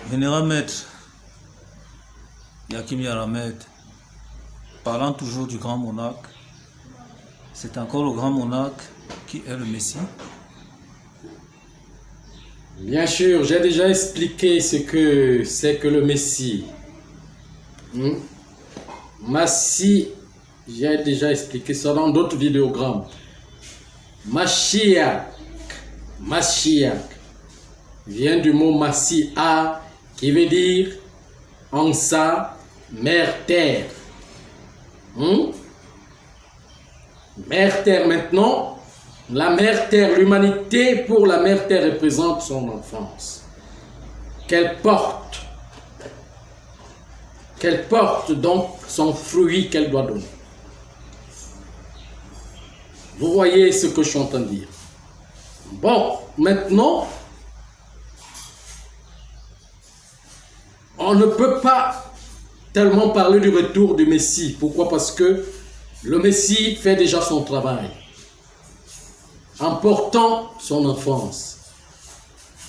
Vénérable maître Yakim Yaramed, parlant toujours du grand monarque, c'est encore le grand monarque qui est le Messie? Bien sûr, j'ai déjà expliqué ce que c'est que le Messie. Massi, j'ai déjà expliqué ça dans d'autres vidéogrammes. Mashiach vient du mot Massia qui veut dire en ça, mère terre. Mère terre maintenant, la mère terre, l'humanité pour la mère terre représente son enfance. Qu'elle porte donc son fruit qu'elle doit donner. Vous voyez ce que je suis en train de dire. Bon, maintenant, on ne peut pas tellement parler du retour du Messie. Pourquoi? Parce que le Messie fait déjà son travail en portant son enfance.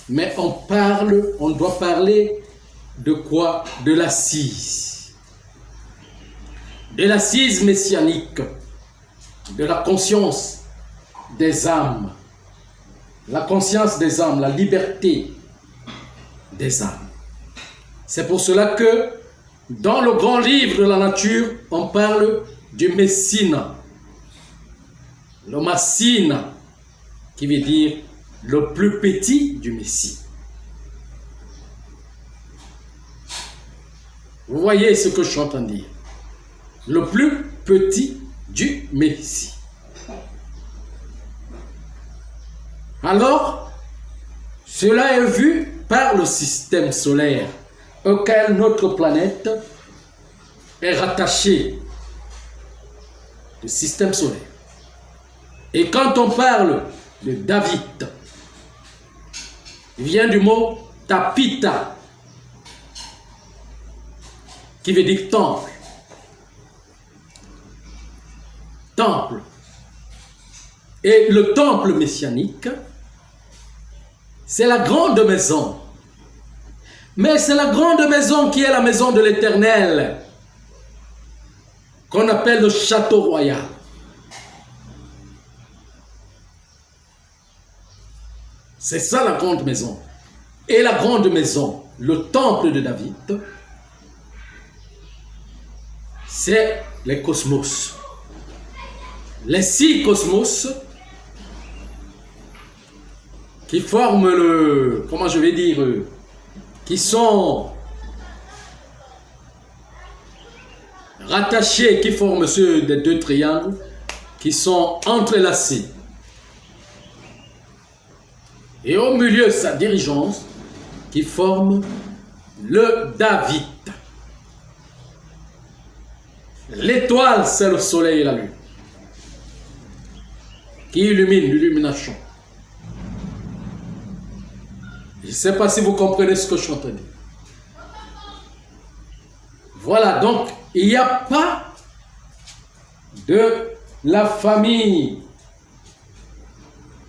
Mais on doit parler de quoi? De l'assise. De l'assise messianique, de la conscience des âmes. La conscience des âmes, la liberté des âmes. C'est pour cela que dans le grand livre de la nature, on parle du Messina. Le Massina, qui veut dire le plus petit du Messie. Vous voyez ce que je suis en train de dire. Le plus petit du Messie. Alors, cela est vu par le système solaire auquel notre planète est rattachée. Le système solaire. Et quand on parle de David, il vient du mot tapita, qui veut dire temple. Temple. Et le temple messianique, c'est la grande maison. Mais c'est la grande maison qui est la maison de l'Éternel, qu'on appelle le château royal. C'est ça la grande maison. Et la grande maison, le temple de David, c'est les cosmos. Les 6 cosmos qui forment le, comment je vais dire, qui sont rattachés, qui forment ceux des 2 triangles, qui sont entrelacés. Et au milieu, sa dirigeance, qui forme le David. L'étoile, c'est le soleil et la lune, qui illumine l'illumination. Je ne sais pas si vous comprenez ce que je suis en train de dire. Voilà, donc, il n'y a pas de la famille,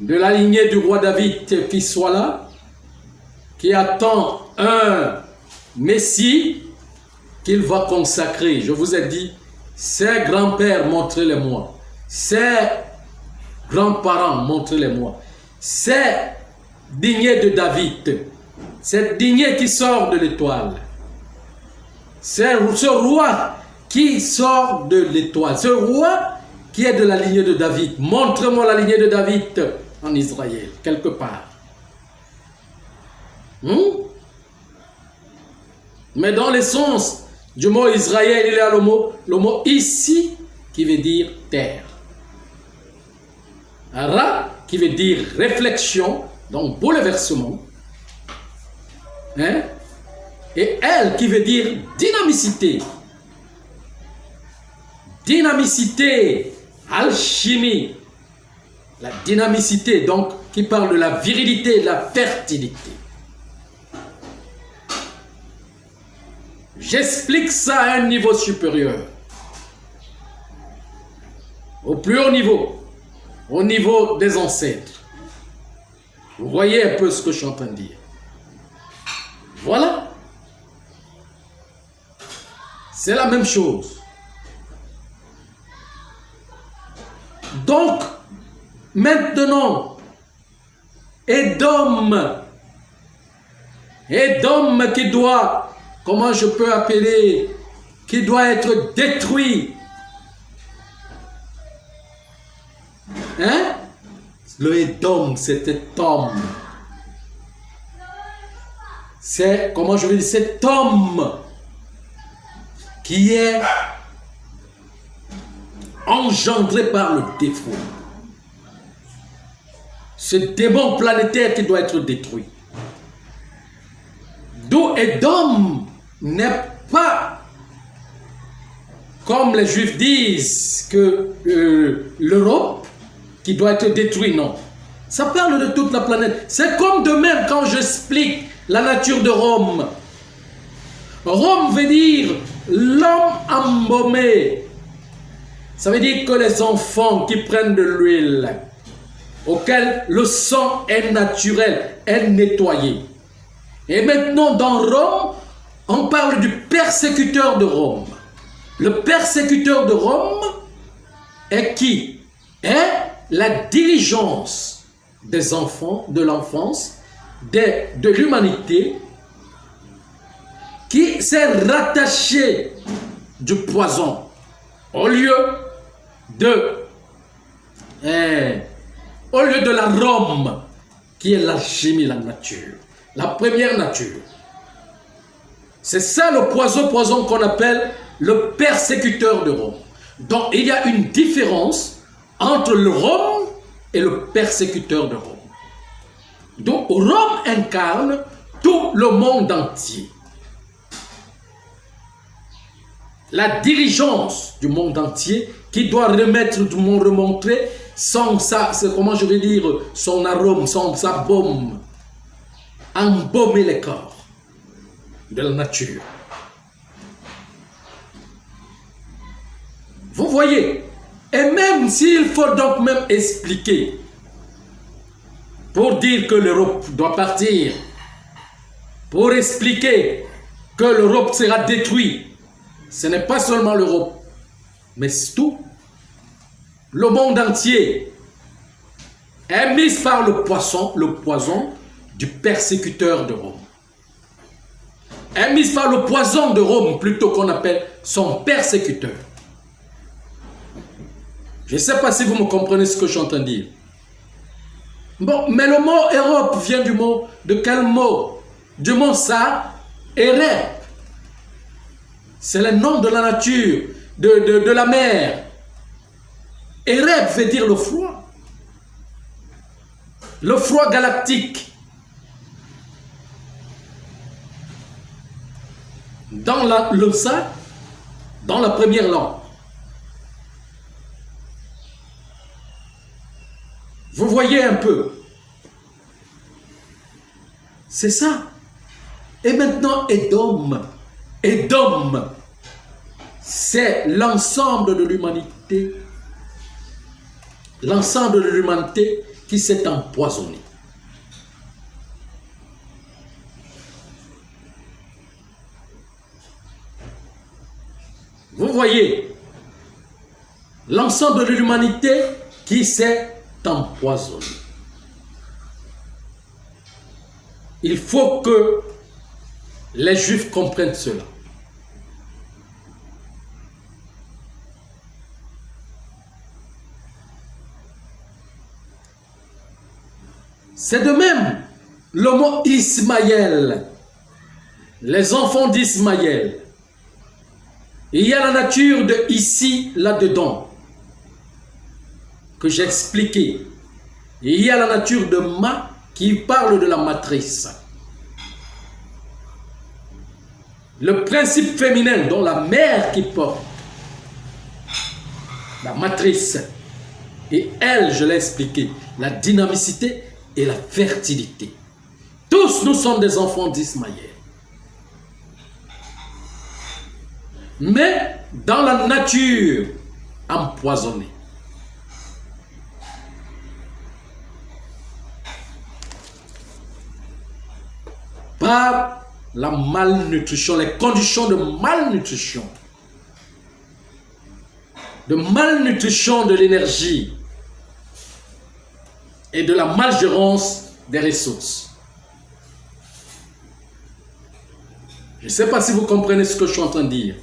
de la lignée du roi David qui soit là, qui attend un Messie qu'il va consacrer. Je vous ai dit, ses grands-pères, montrez-les-moi. Ses grands-parents, montrez-les-moi. Ses lignée de David, cette lignée qui sort de l'étoile, c'est ce roi qui sort de l'étoile, ce roi qui est de la lignée de David. Montre-moi la lignée de David en Israël, quelque part. Mais dans l'essence du mot Israël, il y a le mot ici qui veut dire terre. Ra qui veut dire réflexion, donc bouleversement. Et elle qui veut dire dynamicité. Dynamicité, alchimie. La dynamicité, donc, qui parle de la virilité et de la fertilité. J'explique ça à un niveau supérieur. Au plus haut niveau. Au niveau des ancêtres. Vous voyez un peu ce que je suis en train de dire. Voilà. c'est la même chose. Donc, maintenant, Édom qui doit, comment je peux appeler, qui doit être détruit. Hein? Le Édom, c'était homme. C'est, comment je vais dire, cet homme qui est engendré par le défaut. Ce démon planétaire qui doit être détruit. D'où Édom n'est pas, comme les Juifs disent, que l'Europe qui doit être détruite, non. Ça parle de toute la planète. C'est comme de même quand j'explique la nature de Rome. Rome veut dire l'homme embaumé. Ça veut dire que les enfants qui prennent de l'huile, auquel le sang est naturel, est nettoyé. Et maintenant, dans Rome, on parle du persécuteur de Rome. Le persécuteur de Rome est qui? Est la diligence des enfants, de l'enfance, de l'humanité, qui s'est rattaché du poison au lieu de la Rome, qui est l'alchimie, la nature, la première nature. C'est ça le poison qu'on appelle le persécuteur de Rome. Donc il y a une différence entre le Rome et le persécuteur de Rome. Donc Rome incarne tout le monde entier. La diligence du monde entier qui doit remettre du monde, remontrer son, comment je vais dire, son arôme, sa baume, embaumer les corps de la nature. Vous voyez, et même s'il faut donc même expliquer, pour dire que l'Europe doit partir, pour expliquer que l'Europe sera détruite, ce n'est pas seulement l'Europe, mais tout. Le monde entier est mis par le poison du persécuteur de Rome. Est mis par le poison de Rome, plutôt qu'on appelle son persécuteur. Je ne sais pas si vous me comprenez ce que je suis en train de dire. Bon, mais le mot Europe vient du mot, de quel mot? Du mot ça, Ereb. C'est le nom de la nature, de la mer. Ereb veut dire le froid. Le froid galactique. Dans le ça, dans la première langue. Vous voyez un peu. C'est ça. Et maintenant, Édom. Édom, c'est l'ensemble de l'humanité. L'ensemble de l'humanité qui s'est empoisonnée. Vous voyez, l'ensemble de l'humanité qui s'est empoisonnée. Il faut que les Juifs comprennent cela. C'est de même le mot Ismaël, les enfants d'Ismaël. Il y a la nature de ici, là-dedans, que j'ai expliqué. Il y a la nature de Ma qui parle de la matrice. Le principe féminin, dont la mère qui porte, la matrice. Et elle, je l'ai expliqué, la dynamicité et la fertilité. Tous nous sommes des enfants d'Ismaël. Mais dans la nature empoisonnée. Par la malnutrition, les conditions de malnutrition de malnutrition de l'énergie et de la malgérance des ressources. Je ne sais pas si vous comprenez ce que je suis en train de dire.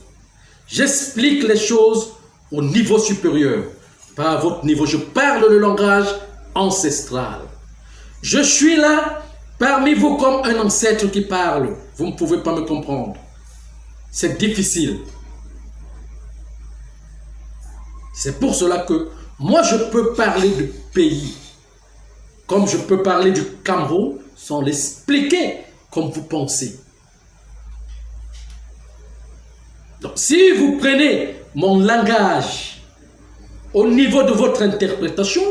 J'explique les choses au niveau supérieur, pas à votre niveau. Je parle le langage ancestral. Je suis là parmi vous comme un ancêtre qui parle. Vous ne pouvez pas me comprendre. C'est difficile. C'est pour cela que moi je peux parler du pays comme je peux parler du Cameroun sans l'expliquer comme vous pensez. Donc si vous prenez mon langage au niveau de votre interprétation,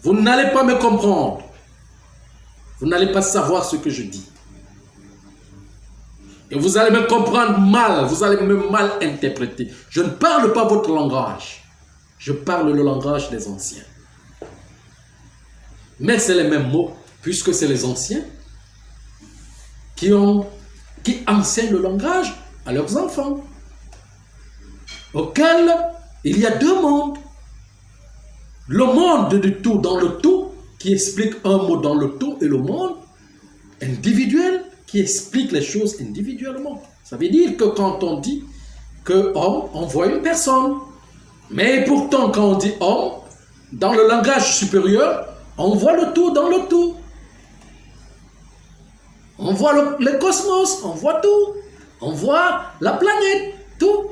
vous n'allez pas me comprendre. Vous n'allez pas savoir ce que je dis. Et vous allez me comprendre mal, vous allez me mal interpréter. Je ne parle pas votre langage. Je parle le langage des anciens. Mais c'est les mêmes mots, puisque c'est les anciens qui enseignent le langage à leurs enfants, auquel il y a deux mondes. Le monde du tout dans le tout, qui explique un mot dans le tout, et le monde individuel, qui explique les choses individuellement. Ça veut dire que quand on dit que homme, on voit une personne. Mais pourtant, quand on dit homme, dans le langage supérieur, on voit le tout dans le tout. On voit le cosmos, on voit tout. On voit la planète, tout.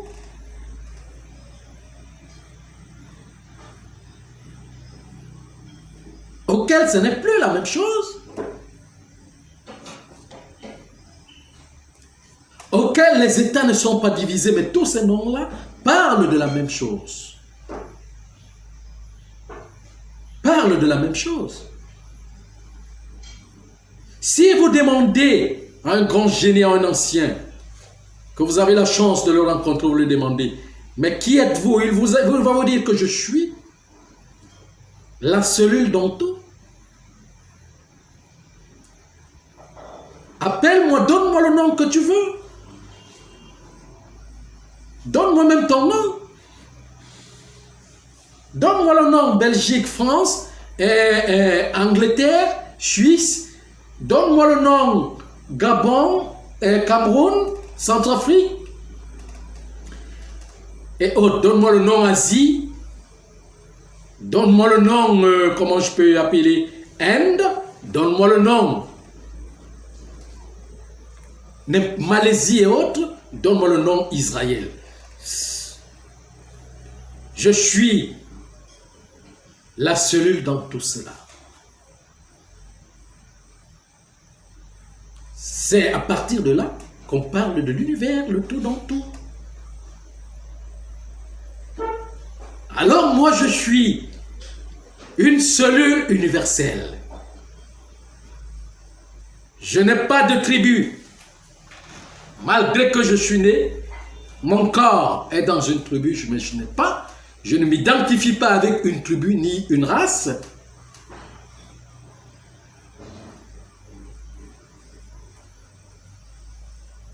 Auquel ce n'est plus la même chose. Auquel les États ne sont pas divisés, mais tous ces noms-là parlent de la même chose. Parlent de la même chose. Si vous demandez à un grand génie, à un ancien, que vous avez la chance de le rencontrer, vous lui demandez, mais qui êtes-vous? Il va vous dire que je suis la cellule dans tout. Appelle-moi, donne-moi le nom que tu veux. Donne-moi même ton nom. Donne-moi le nom Belgique, France, Angleterre, Suisse. Donne-moi le nom Gabon, Cameroun, Centrafrique. Et autres, donne-moi le nom Asie. Donne-moi le nom, comment je peux appeler, Inde. Donne-moi le nom Malaisie et autres. Donne-moi le nom Israël. Je suis la cellule dans tout cela. C'est à partir de là qu'on parle de l'univers, le tout dans tout. Alors moi je suis une cellule universelle. Je n'ai pas de tribu. Malgré que je suis né, mon corps est dans une tribu, mais je ne m'identifie pas avec une tribu ni une race.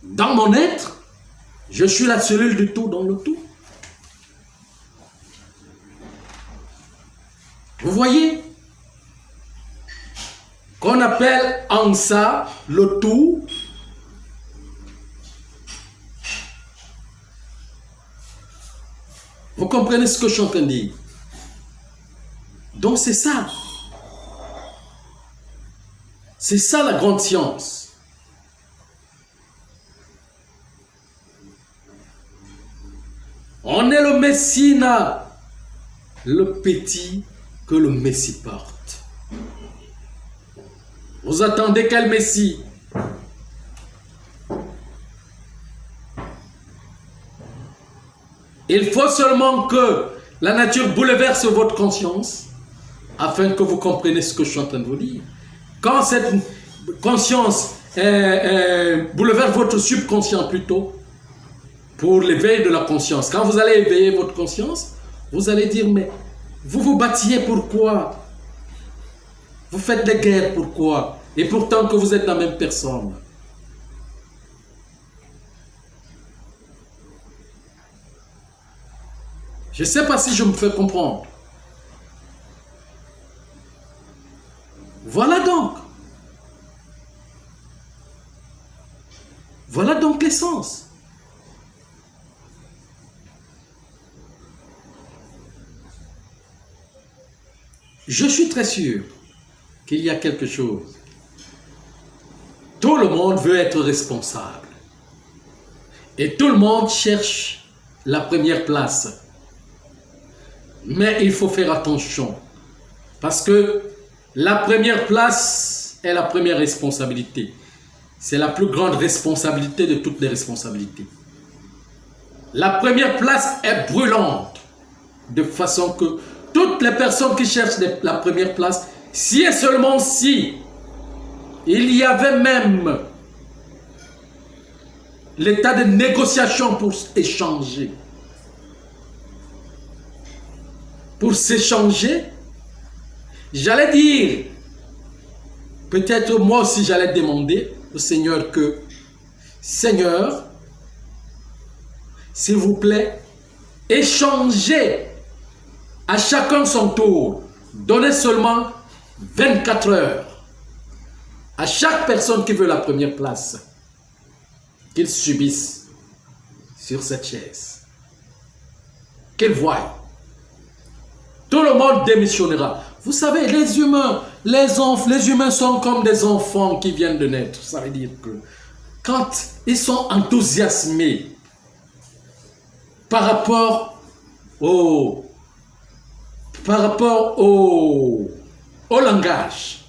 Dans mon être, je suis la cellule du tout dans le tout. Vous voyez? Qu'on appelle en ça le tout. Vous comprenez ce que je suis en train de dire? Donc c'est ça. C'est ça la grande science. On est le Messie, le petit que le Messie porte. Vous attendez quel Messie? Il faut seulement que la nature bouleverse votre conscience afin que vous compreniez ce que je suis en train de vous dire. Quand cette conscience bouleverse votre subconscient plutôt, pour l'éveil de la conscience, quand vous allez éveiller votre conscience, vous allez dire, mais vous vous battiez pourquoi? Vous faites des guerres pourquoi? Et pourtant que vous êtes la même personne. Je ne sais pas si je me fais comprendre. Voilà donc. Voilà donc l'essence. Je suis très sûr qu'il y a quelque chose. Tout le monde veut être responsable. Et tout le monde cherche la première place. Mais il faut faire attention. Parce que la première place est la première responsabilité. C'est la plus grande responsabilité de toutes les responsabilités. La première place est brûlante. De façon que toutes les personnes qui cherchent la première place, si et seulement si il y avait même l'état de négociation pour échanger, pour s'échanger, j'allais dire, peut-être moi aussi j'allais demander au Seigneur que, Seigneur, s'il vous plaît, échangez à chacun son tour. Donnez seulement 24 heures à chaque personne qui veut la première place, qu'il subisse sur cette chaise, qu'il voie. Tout le monde démissionnera. Vous savez, les humains sont comme des enfants qui viennent de naître. Ça veut dire que quand ils sont enthousiasmés par rapport au langage,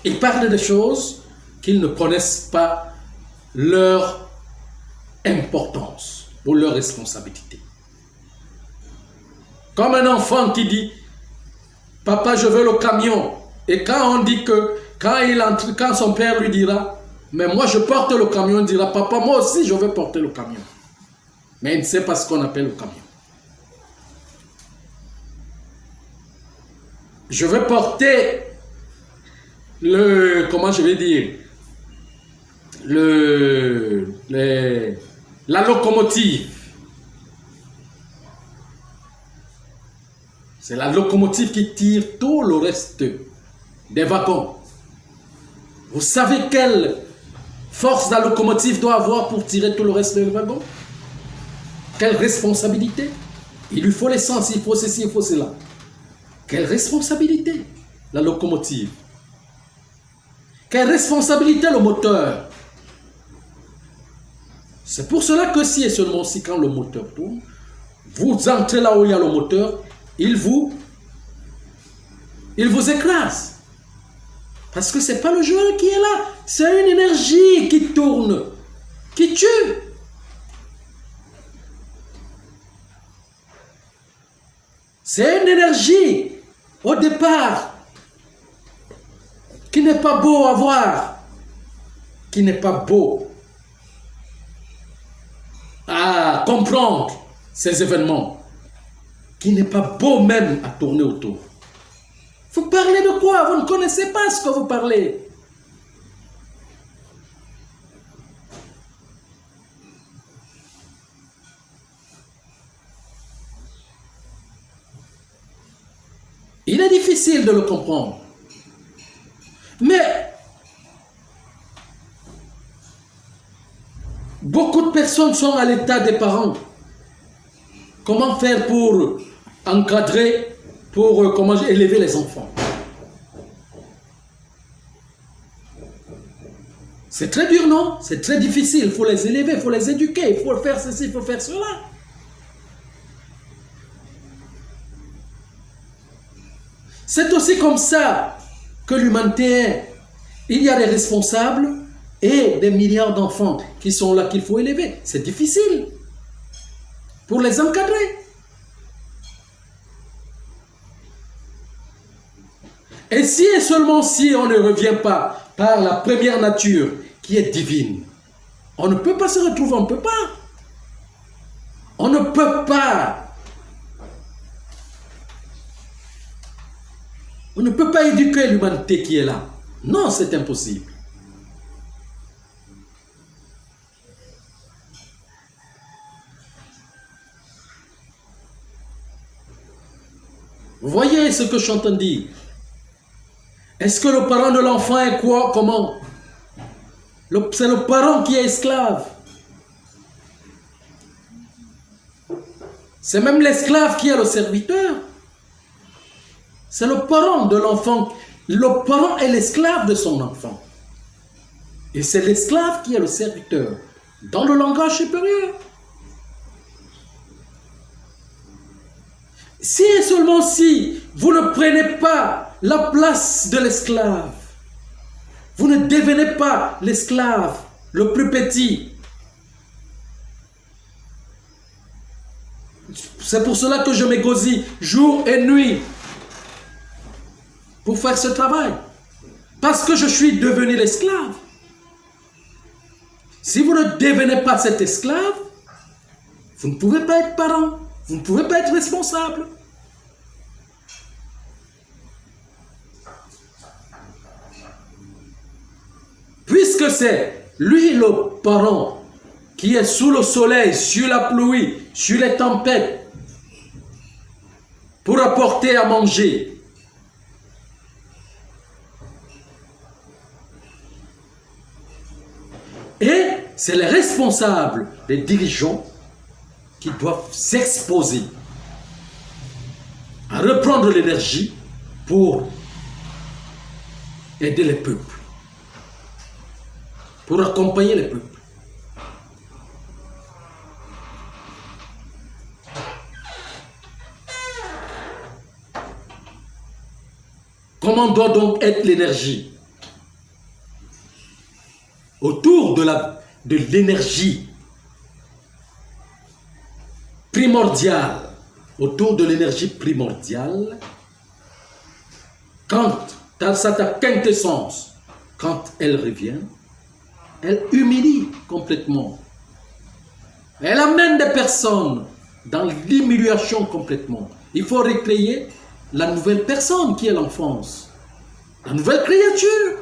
ils parlent de choses qu'ils ne connaissent pas leur importance ou leur responsabilité. Comme un enfant qui dit « Papa, je veux le camion ». Et quand on dit que, quand son père lui dira « Mais moi, je porte le camion », il dira « Papa, moi aussi, je veux porter le camion ». Mais il ne sait pas ce qu'on appelle le camion. Je veux porter la locomotive. C'est la locomotive qui tire tout le reste des wagons. Vous savez quelle force la locomotive doit avoir pour tirer tout le reste des wagons? Quelle responsabilité? Il lui faut l'essence, il faut ceci, il faut cela. Quelle responsabilité, la locomotive? Quelle responsabilité, le moteur? C'est pour cela que si et seulement si quand le moteur tourne, vous entrez là où il y a le moteur, il vous écrase. Parce que ce n'est pas le joueur qui est là, c'est une énergie qui tourne, qui tue. C'est une énergie, au départ, qui n'est pas beau à voir, qui n'est pas beau à comprendre ces événements, qui n'est pas beau même à tourner autour. Vous parlez de quoi? Vous ne connaissez pas ce que vous parlez. Il est difficile de le comprendre. Mais beaucoup de personnes sont à l'état des parents. Comment faire pour encadrer, pour comment élever les enfants? C'est très dur, non? C'est très difficile. Il faut les élever, il faut les éduquer, il faut faire ceci, il faut faire cela. C'est aussi comme ça que l'humanité est. Il y a des responsables et des milliards d'enfants qui sont là qu'il faut élever. C'est difficile pour les encadrer. Et si et seulement si on ne revient pas par la première nature qui est divine, on ne peut pas se retrouver, on ne peut pas. On ne peut pas. On ne peut pas éduquer l'humanité qui est là. Non, c'est impossible. voyez ce que je suis en train de dire? Est-ce que le parent de l'enfant est quoi? Comment? C'est le parent qui est esclave. C'est même l'esclave qui est le serviteur. C'est le parent de l'enfant. Le parent est l'esclave de son enfant. Et c'est l'esclave qui est le serviteur. Dans le langage supérieur. Si et seulement si vous ne prenez pas la place de l'esclave, vous ne devenez pas l'esclave le plus petit. C'est pour cela que je m'égosille jour et nuit pour faire ce travail. Parce que je suis devenu l'esclave. Si vous ne devenez pas cet esclave, vous ne pouvez pas être parent. Vous ne pouvez pas être responsable. Puisque c'est lui le parent qui est sous le soleil, sur la pluie, sur les tempêtes, pour apporter à manger. Et c'est les responsables, les dirigeants, qui doivent s'exposer à reprendre l'énergie pour aider les peuples, pour accompagner les peuples. Comment doit donc être l'énergie? Autour de l'énergie primordiale, autour de l'énergie primordiale, quand ça ta quintessence, quand elle revient, elle humilie complètement. Elle amène des personnes dans l'humiliation complètement. Il faut recréer la nouvelle personne qui est l'enfance, la nouvelle créature.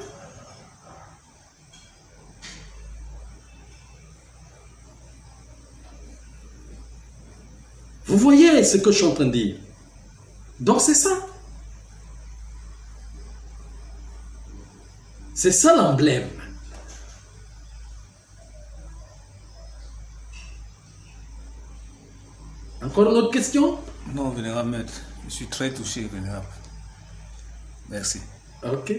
Vous voyez ce que je suis en train de dire? Donc c'est ça. C'est ça l'emblème. Encore une autre question? Non, vénérable maître. Je suis très touché, vénérable. Merci. Ok.